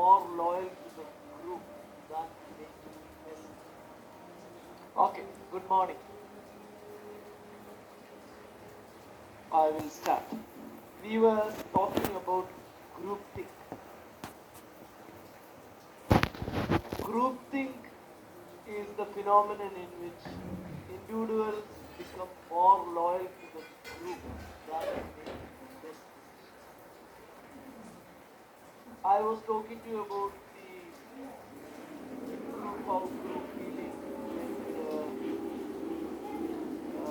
more loyal to the group than making mess. Okay, good morning. I will start. We were talking about groupthink. Groupthink is the phenomenon in which individuals become more loyal to the group rather than making the best decisions. I was talking to you about the group out group feeling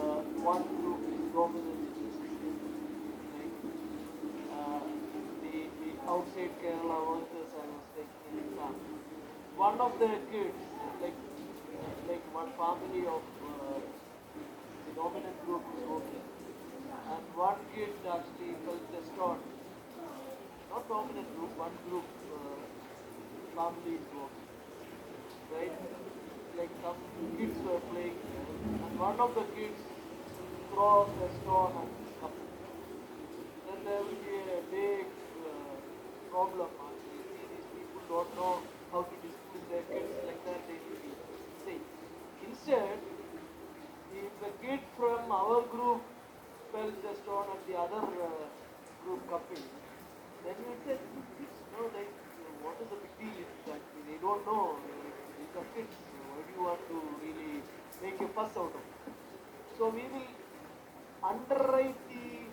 when one group is dominant in the system. Like the outside Kerala workers, I was taking an example. One of the kids, like one family of the dominant group is working, and one kid actually felt just on, not dominant group, one group family is working, right? Like some kids were playing there, and one of the kids throws a stone at this couple. Then there will be a big problem. You see, these people don't know how to discipline their kids like that. They will be safe. Instead, if a kid from our group fell the stone at the other group couple, then you would say, kids, no, like, what is the big deal in that? They don't know. These are kids. Why do you want to really make a fuss out of it? So we will underwrite the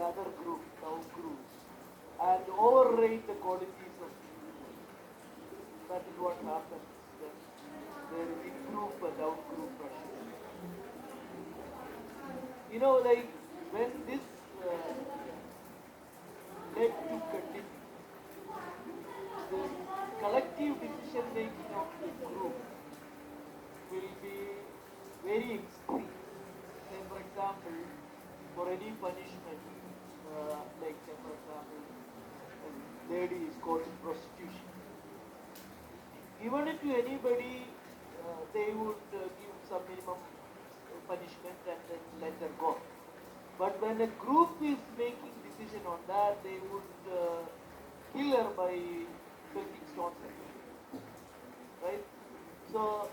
other group, down group, and overrate the qualities of the individual. That is what happens when there is in-group and out-group pressure. You know, like when this led to continue, the collective decision making of the group will be very extreme. Say, for example, for any punishment, like say, for example, a lady is caught in prostitution. Given it to anybody, they would give some minimum punishment and then let her go. But when a group is making decision on that, they would kill her by pelting stones at her. Right? So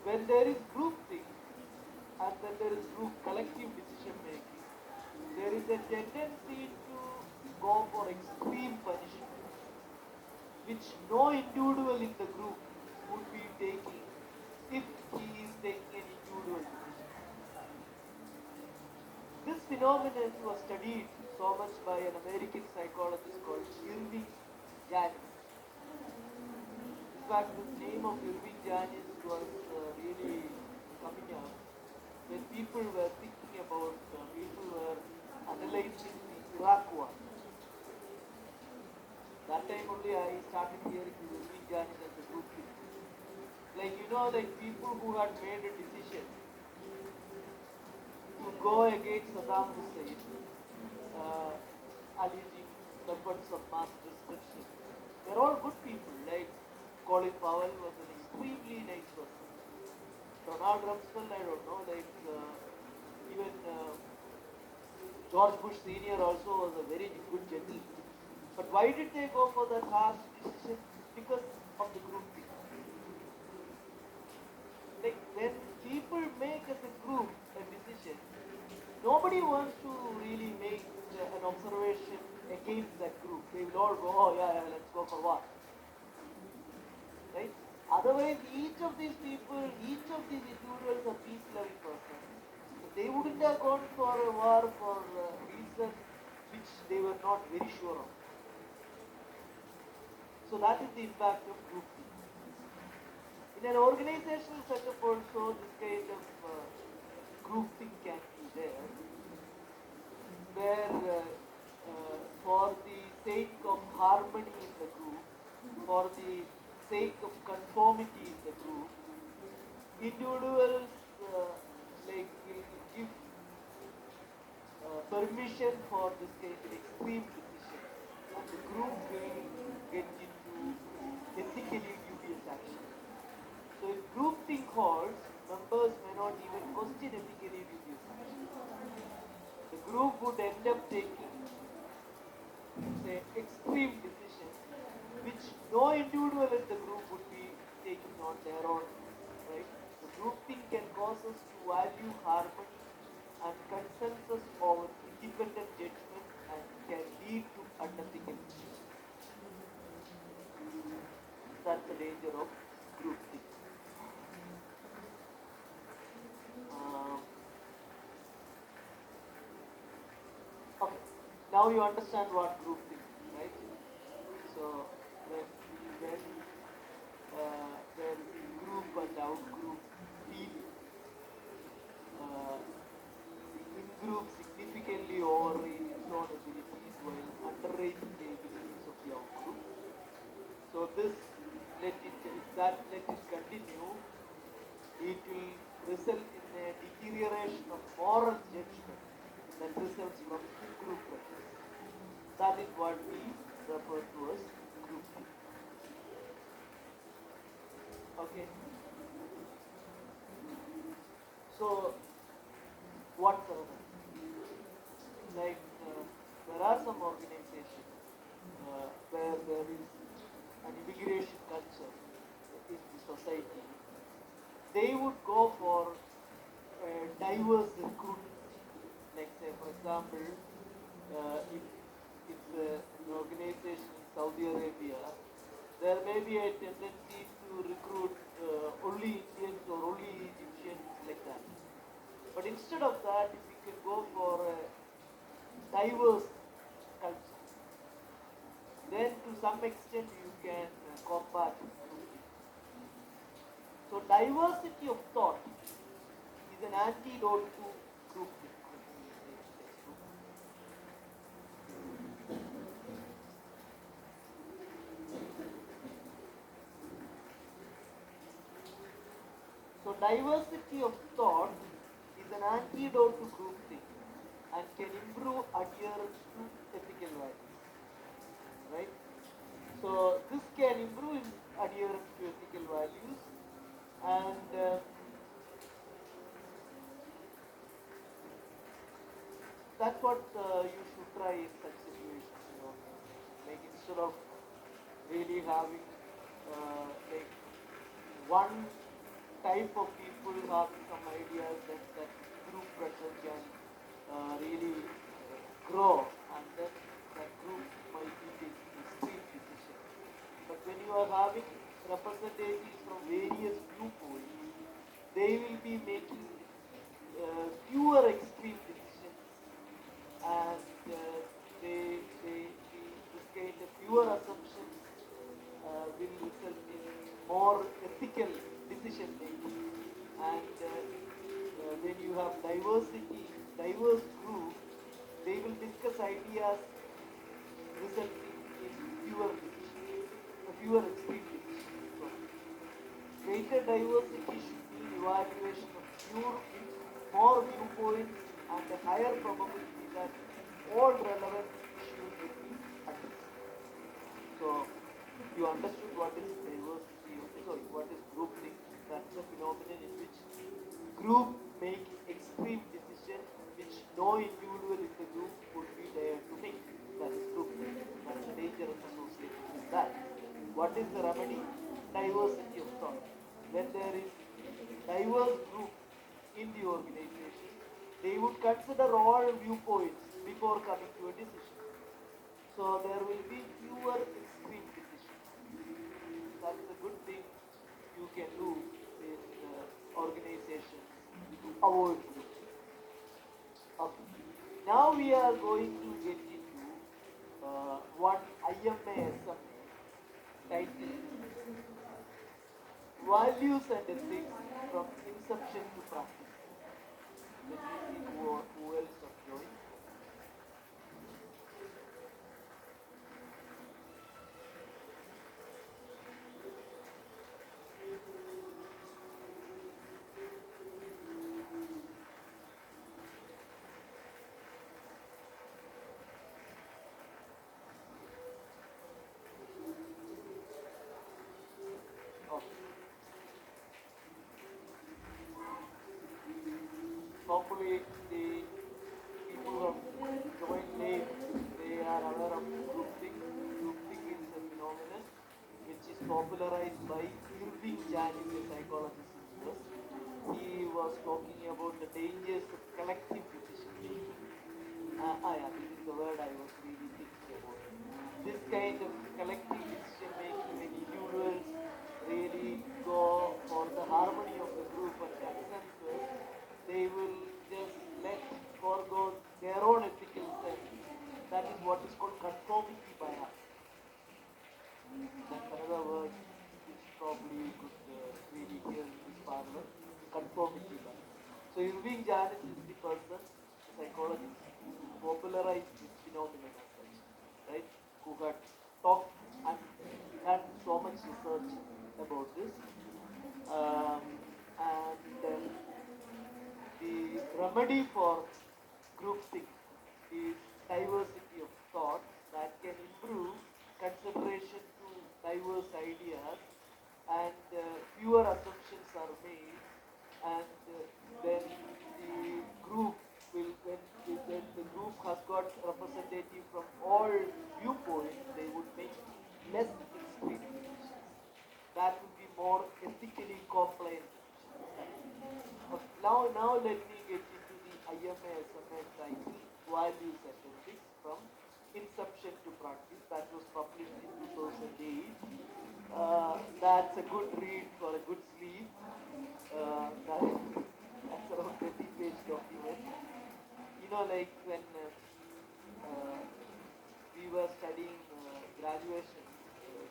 when there is group thing and then there is group collective decision making, there is a tendency to go for extreme punishment, which no individual in the group would be taking if he is taking an individual decision. This phenomenon was studied so much by an American psychologist called Irving Janis. In fact, the name of Irving Janis was really coming out when people were thinking about, people were analyzing the Iraq war. That time only I started hearing the Irving Janis as a group thing. Like, you know, like people who had made a decision to go against Saddam Hussein, alleging weapons of mass destruction. They're all good people. Like Colin Powell was an extremely nice person. Donald Rumsfeld, I don't know. Like even George Bush Senior also was a very good gentleman. But why did they go for that harsh decision? Because of the group thing. Like when people make as a group a decision, nobody wants to really make an observation against that group. They will all go, oh yeah, let's go for war. Right? Otherwise, each of these people, each of these individuals are peace-loving persons. They wouldn't have gone for a war for reasons which they were not very sure of. So that is the impact of group thinking. In an organizational setup also, this kind of groupthink can be there, where for the sake of harmony in the group, for the sake of conformity in the group, individuals like will give permission for this kind of extreme decision, and the group will get into ethically dubious action. So if groupthink holds, members may not even question ethically dubious action. The group would end up taking, say, extreme decisions individual in the group would be taking on their own, right? So groupthink can cause us to value harmony and consensus over independent judgment and can lead to unethical decisions. That's the danger of groupthink. Um, okay, now you understand what groupthink is, right? So when there is group and out group feeling, the in-group significantly overrate its own abilities while underrating the abilities of the out-group. So this, let it continue, it will result in a deterioration of moral judgment that results from in-group pressures. That is what we refer to as groupthink. Okay. So what's another? Like there are some organizations where there is an immigration culture in the society. They would go for diverse recruitment. Like say, for example, if it's an organization in Saudi Arabia, there may be a tendency to recruit only Indians or only Egyptians like that. But instead of that, if we can go for a diverse culture, then to some extent you can combat groupthink. So diversity of thought is an antidote to groupthink. So diversity of thought is an antidote to groupthink and can improve adherence to ethical values. Right? So this can improve adherence to ethical values, and that's what you should try in such situations. Like instead of really having like one type of people having some ideas that group pressure can really grow, and then that group might be taking extreme decisions. But when you are having representatives from various viewpoints, they will be making fewer extreme decisions, and this kind of fewer assumptions will result in more ethical decision making. And when you have diverse group, they will discuss ideas resulting in fewer decisions, fewer extreme decisions. So, greater diversity should mean evaluation of more viewpoints and a higher probability that all relevant issues will be addressed. So, you understood what is diversity, sorry, what is groupthink. That's a phenomenon in which group make extreme decisions which no individual in the group would be there to make. That is groupthink. That's a dangerous association with that. What is the remedy? Diversity of thought. When there is diverse group in the organization, they would consider all viewpoints before coming to a decision. So there will be fewer extreme decisions. That's a good thing you can do in organizations to avoid groupthink. Okay. Now we are going to get into one IMA titled Values and Ethics from Inception to Practice. Let me see who else has joined. Oh. Hopefully the people who have joined late, they are aware of groupthink. Groupthink is a phenomenon which is popularized by Irving Janis, a psychologist in US. He was talking about the dangers of collective decision making. Yeah, this is the word I was really thinking about. This kind of collective decision making, when individuals really go for the harmony of the group and consensus, they will just let forego their own ethical sense. That is what is called conformity bias. That's another word which probably you could really hear in this parlor, conformity bias. So Irving Janis is the person, the psychologist, who popularized this phenomenon as such, right? Who had talked and done so much research about this. Um, and the remedy for groupthink is diversity of thought that can improve consideration to diverse ideas, and fewer assumptions are made, and then the group will, when the group has got representative from all viewpoints, they would make less extreme decisions. That would be more ethically compliant decisions. Okay, now let me get into the IMA SMA title, Values and Ethics from Inception to Practice, that was published in 2008. That's a good read for a good sleep. That's around 30-page document. Like when uh, we were studying graduation,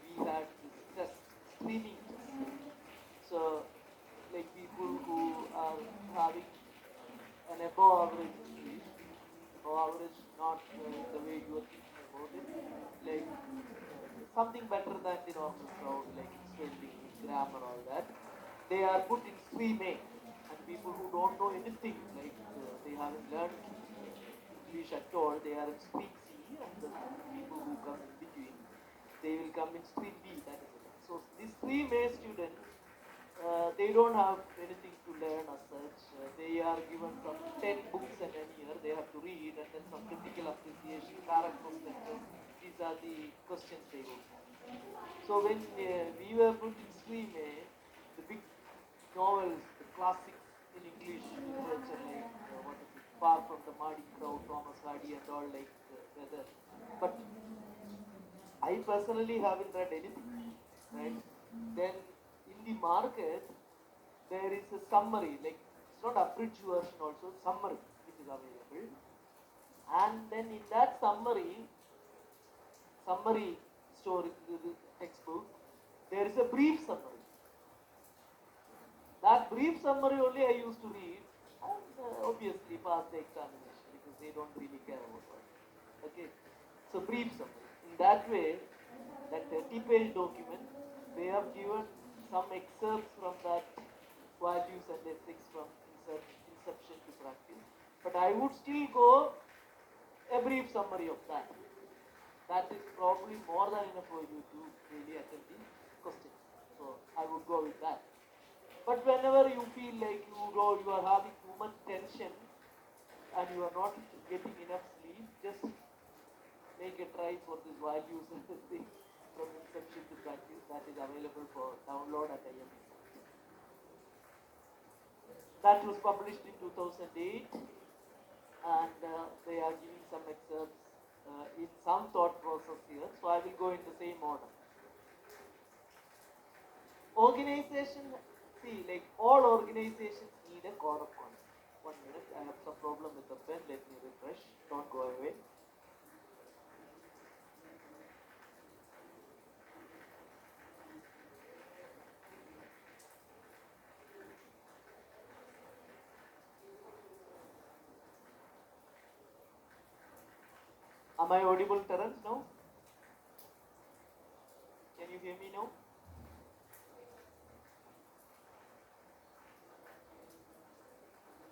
we had this test, screening test. So, like people who are having an above average English, above average not the way you are thinking about it, like something better than the normal crowd, like in spelling, in grammar, all that. They are put in stream A, and people who don't know anything, like they haven't learned English at all, they are in stream C, and the people who come in between, they will come in stream B. That is it. So these stream A students, they don't have anything to learn as such. They are given some 10 books in a year they have to read, and then some critical appreciation, character sketches. These are the questions they will have. So when we were put in stream A, the big novels, the classics in English literature, like what is it, Far from the Mardi Crow, Thomas Hardy, and all, like the. But I personally haven't read anything, right? Then in the market, there is a summary, like it's not abridged version also, summary which is available. And then in that summary story, the textbook, there is a brief summary. That brief summary only I used to read, and obviously pass the examination because they don't really care about it. Okay, so brief summary. In that way, that 30-page document, they have given some excerpts from that values and ethics from inception to practice. But I would still go a brief summary of that. That is probably more than enough for you to really attend the questions. So I would go with that. But whenever you feel like you are having too much tension and you are not getting enough sleep, just make a try for these values and things from inception to practice. That is available for download at IMS. That was published in 2008, and they are giving some excerpts in some thought process here. So I will go in the same order. Organization, see, like all organizations need a code of conduct. 1 minute, I have some problem with the pen. Let me refresh. Don't go away. Am I audible, Terence? No? Can you hear me now?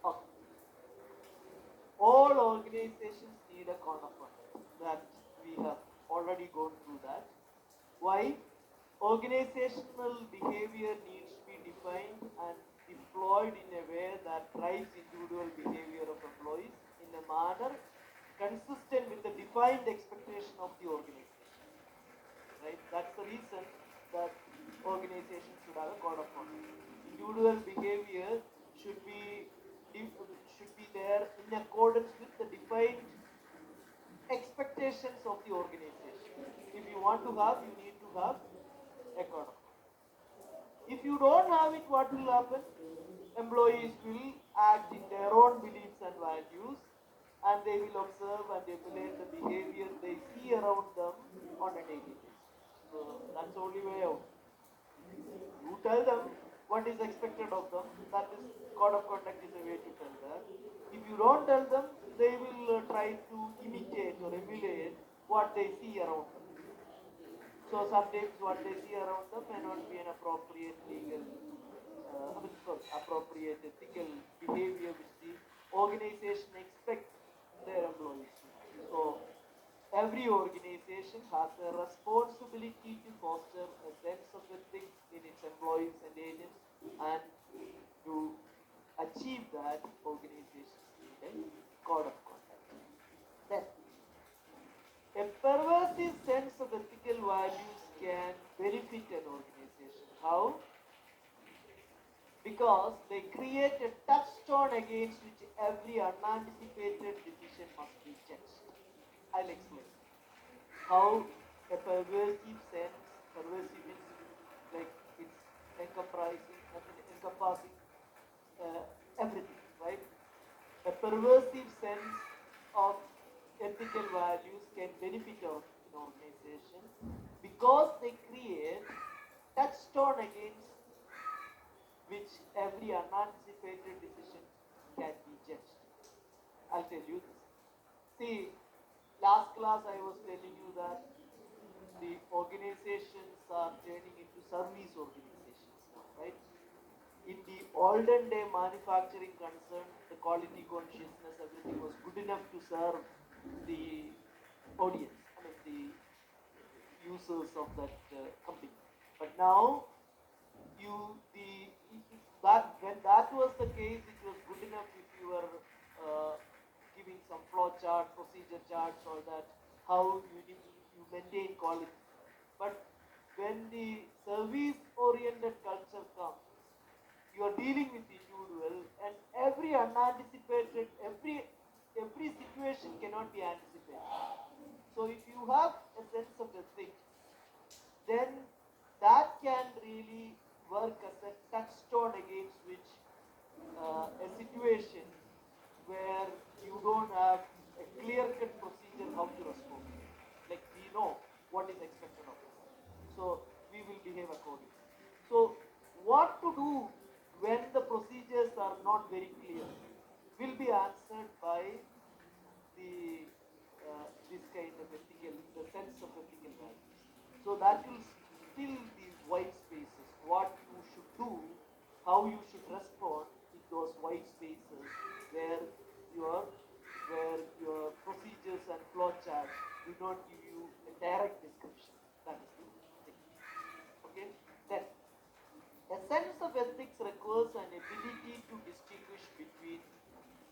Okay. All organizations need a code of conduct. That we have already gone through that. Why? Organizational behavior needs to be defined and deployed in a way that drives individual behavior of employees in a manner consistent with the defined expectation of the organization. Right? That's the reason that organization should have a code of conduct. Individual behavior should be should be there in accordance with the defined expectations of the organization. If you want to have, you need to have a code of conduct. If you don't have it, what will happen? Employees will act in their own beliefs and values, and they will observe and emulate the behavior they see around them on a daily basis. So that's the only way out. You tell them what is expected of them. That is, code of conduct is a way to tell them. If you don't tell them, they will try to imitate or emulate what they see around them. So sometimes what they see around them may not be an appropriate legal, appropriate ethical behavior which the organization expects their employees to have. So every organization has a responsibility to foster a sense of ethics in its employees and agents, and to achieve that, organizations need a code of conduct. Then, a pervasive sense of ethical values can benefit an organization. How? Because they create a touchstone against which every unanticipated decision must be judged. I'll explain how a pervasive sense, pervasive means like it's encompassing everything, right? A pervasive sense of ethical values can benefit an organization because they create touchstone against which every unanticipated decision can be judged. I'll tell you this. See, last class I was telling you that the organizations are turning into service organizations now, right? In the olden day manufacturing concern, the quality consciousness, everything was good enough to serve the audience, the users of that company. But now, when that was the case, it was good enough if you were giving some flow chart, procedure charts, all that, how you maintain quality. But when the service-oriented culture comes, you are dealing with individual, and every unanticipated, every situation cannot be anticipated. So if you have a sense of ethics, then that can really work as a touchstone against which a situation where you don't have a clear-cut procedure how to respond. Like we know what is expected of us, so we will behave accordingly. So what to do when the procedures are not very clear will be answered by the this kind of ethical, the sense of ethical values. So that will fill these white spaces. What you should do, how you should respond in those white spaces where your procedures and flow charts do not give you a direct description. That is the thing. Okay. Then a sense of ethics requires an ability to distinguish between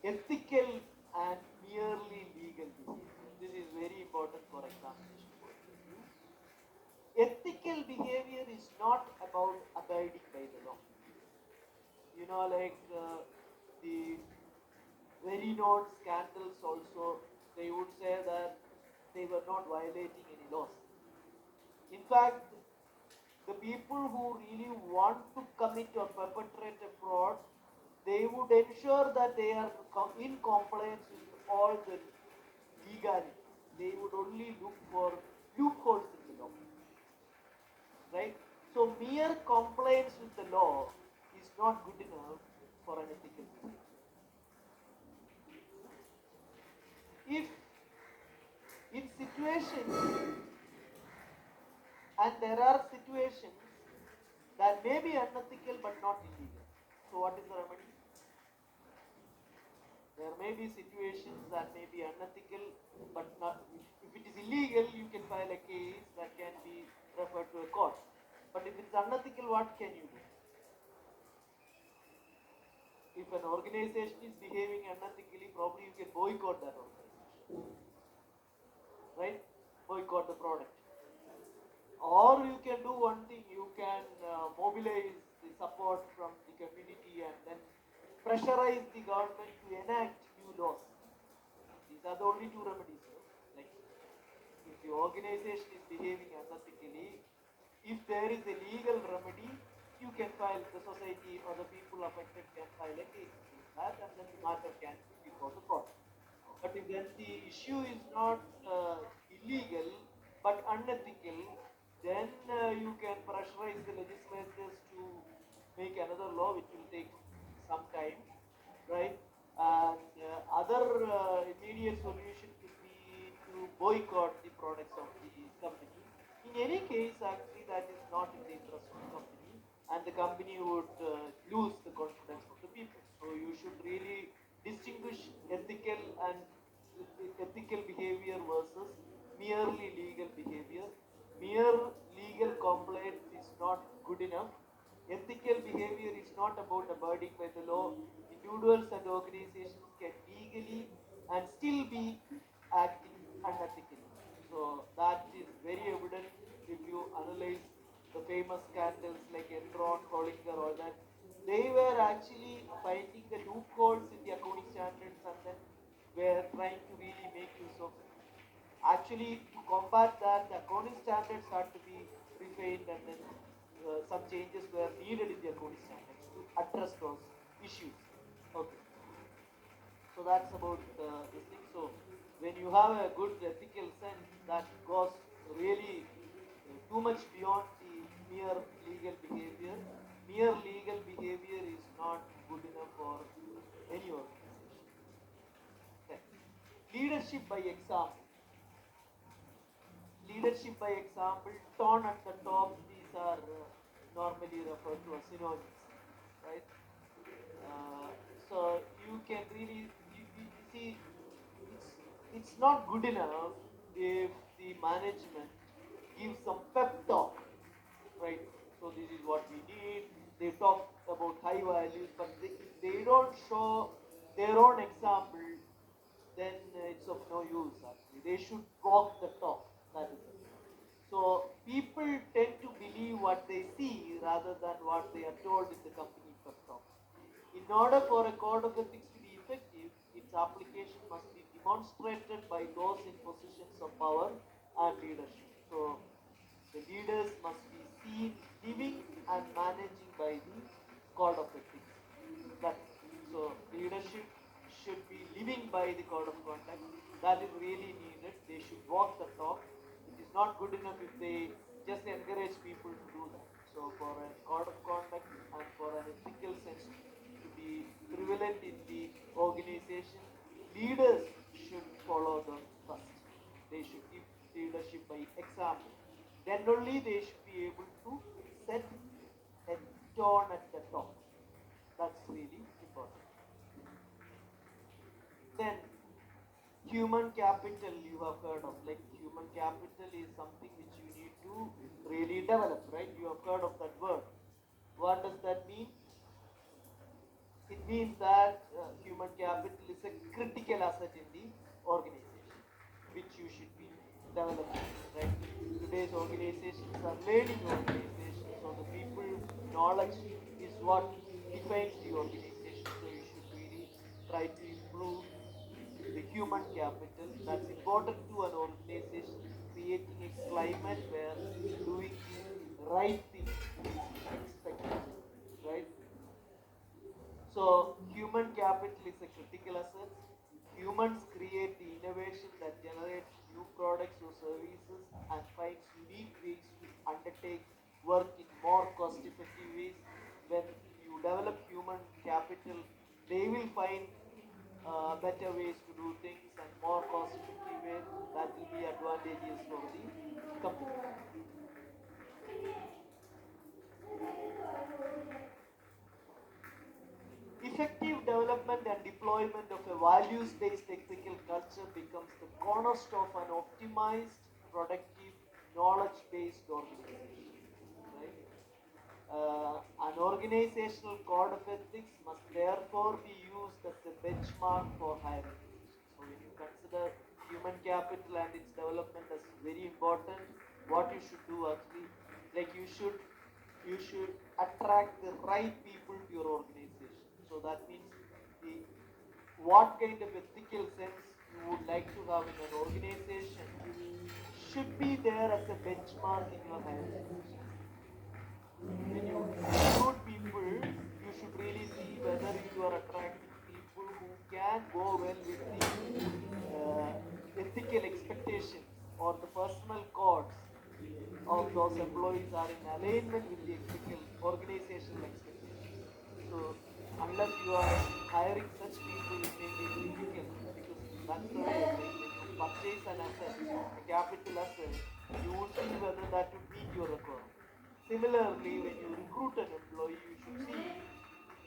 ethical and merely legal behavior. This is very important for examination point of view. Ethical behavior is not about abiding by the law. Like the very known scandals also, they would say that they were not violating any laws. In fact, the people who really want to commit or perpetrate a fraud, they would ensure that they are in compliance with all the legality. They would only look for loopholes in the law. Right? So mere compliance with the law is not good enough for an ethical behavior. If in situations, and there are situations that may be unethical but not illegal. So what is the remedy? There may be situations that may be unethical but not. If it is illegal, you can file a case that can be referred to a court. But if it's unethical, what can you do? If an organization is behaving unethically, probably you can boycott that organization. Right? Boycott the product. Or you can do one thing, you can mobilize the support from the community and then pressurize the government to enact new laws. These are the only two remedies. No? Like if the organization is behaving unethically, if there is a legal remedy, you can file, the society or the people affected can file a case against that, and then the matter can be before the court. But if then the issue is not illegal but unethical, then you can pressurize the legislators to make another law, which will take some time, right? And other immediate solution could be to boycott the products of the company. In any case, actually, that is not in the interest of the company, and the company would lose the confidence of the people. So you should really distinguish ethical behavior versus merely legal behavior. Mere legal compliance is not good enough. Ethical behavior is not about abiding by the law. Individuals and organizations can legally and still be acting unethically. So that is very evident if you analyze the famous scandals like Enron, Hollinger, all that. They were actually finding the loopholes in the accounting standards and then were trying to really make use of it. Actually, to combat that, the accounting standards had to be refined, and then some changes were needed in the accounting standards to address those issues. Okay, so that's about this thing. So when you have a good ethical sense, that goes really too much beyond the mere legal behavior. Mere legal behavior is not good enough for any organization. Okay. Leadership by example. Leadership by example, tone at the top, these are normally referred to as synonyms, right? Uh, so you can really, you see, it's, it's not good enough if the management gives some pep talk, right? So this is what we need. They talk about high values, but if they don't show their own example, then it's of no use actually. They should walk the talk. That is it. So people tend to believe what they see rather than what they are told in the company pep talks. In order for a code of ethics to be effective, its application must be demonstrated by those in positions of power and leadership. So the leaders must be seen living and managing by the code of ethics. That so leadership should be living by the code of conduct. That is really needed. They should walk the talk. It is not good enough if they just encourage people to do that. So for a code of conduct and for an ethical sense to be prevalent in the organization, leaders should follow them first. They should give leadership by example. Then only they should be able to set a tone at the top. That's really important. Then human capital you have heard of. Like human capital is something which you need to really develop, right? You have heard of that word. What does that mean? It means that human capital is a critical asset in the organization, which you should be developing, right? Today's organizations are learning organizations, so the people knowledge is what defines the organization. So you should really try to improve the human capital. That's important to an organization, creating a climate where doing the right thing is expected, right? So human capital is a critical asset. Humans create the innovation that generates new products or services and finds unique ways to undertake work in more cost-effective ways. When you develop human capital, they will find better ways to do things and more cost-effective ways that will be advantageous for the company. Effective development and deployment of a values-based ethical culture becomes the cornerstone of an optimized, productive, knowledge-based organization. Right? An organizational code of ethics must therefore be used as a benchmark for higher education. So when you consider human capital and its development as very important, what you should do actually, like you should attract the right people to your organization. So that means the what kind of ethical sense you would like to have in an organization should be there as a benchmark in your hiring decision. When you recruit people, you should really see whether you are attracting people who can go well with the ethical expectations or the personal codes of those employees are in alignment with the ethical organizational expectations. So unless you are hiring such people, it may be difficult because that's the way, like when you purchase an asset, a capital asset, you would see whether that would meet your requirement. Similarly, when you recruit an employee, you should see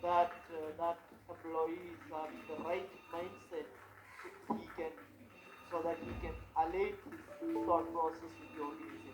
that that employee is having the right mindset, so he can so that he can align his thought process with the organization.